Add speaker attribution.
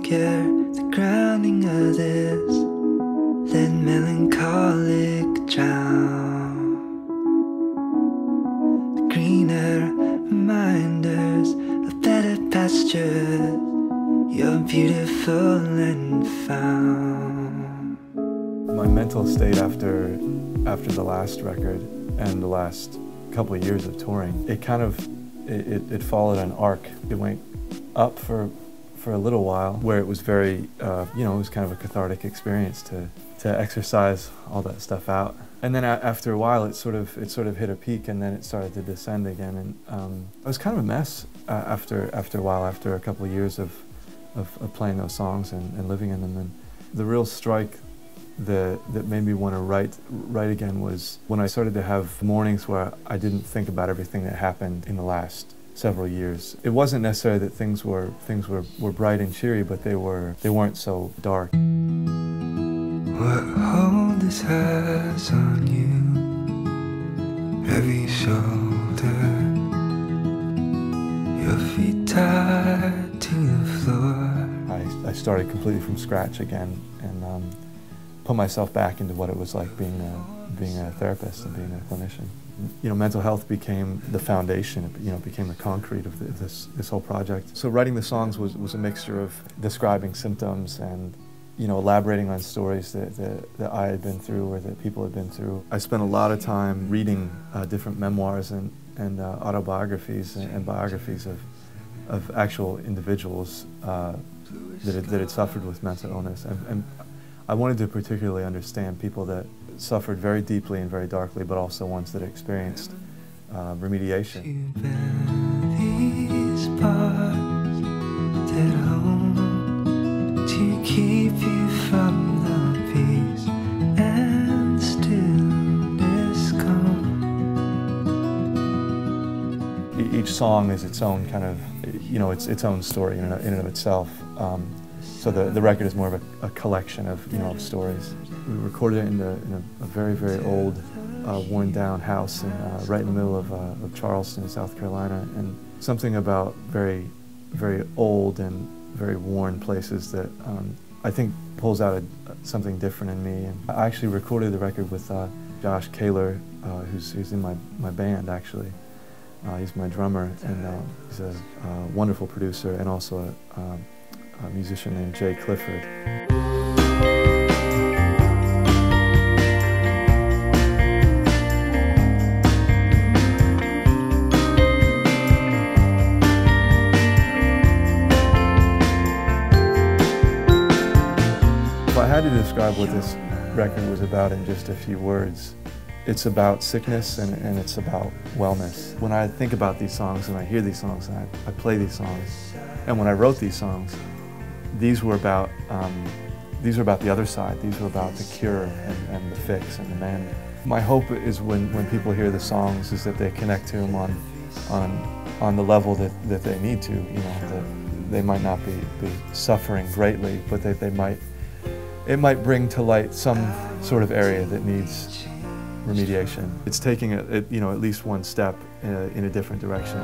Speaker 1: care, the grounding of this, let melancholic drown. The greener reminders of better pastures, you're beautiful and found.
Speaker 2: My mental state after the last record and the last couple of years of touring, it followed an arc. It went up for a little while, where it was very, it was kind of a cathartic experience to exercise all that stuff out. And then after a while, it sort of hit a peak, and then it started to descend again. And it was kind of a mess after a while, after a couple of years of playing those songs and living in them. And the real strike that made me want to write again was when I started to have mornings where I didn't think about everything that happened in the last several years. It wasn't necessarily that things were bright and cheery, but they weren't so dark.
Speaker 1: What hold this has on you, heavy shoulder, your feet tied to the floor.
Speaker 2: I started completely from scratch again and put myself back into what it was like being a therapist and being a clinician. Mental health became the foundation. It became the concrete of this whole project. So writing the songs was a mixture of describing symptoms and elaborating on stories that I had been through or that people had been through. I spent a lot of time reading different memoirs and autobiographies and biographies of actual individuals that had suffered with mental illness. And I wanted to particularly understand people that suffered very deeply and very darkly, but also ones that experienced remediation.
Speaker 1: You bear these bars that hold to keep you from the peace and stillness gone.
Speaker 2: Each song is its own kind of, its own story in and of itself. So the record is more of a collection of stories. We recorded it in a very, very old, worn down house right in the middle of Charleston, South Carolina, and something about very, very old and very worn places that I think pulls out something different in me. And I actually recorded the record with Josh Kaler, who's in my band actually. He's my drummer, and he's a wonderful producer and also a musician named Jay Clifford. If I had to describe what this record was about in just a few words, it's about sickness and it's about wellness. When I think about these songs and I hear these songs and I play these songs, and when I wrote these songs, these were about the other side. These were about the cure and the fix and the mend. My hope is when people hear the songs is that they connect to them on the level that they need to. That they might not be suffering greatly, but that it might bring to light some sort of area that needs remediation. It's taking at least one step in a different direction.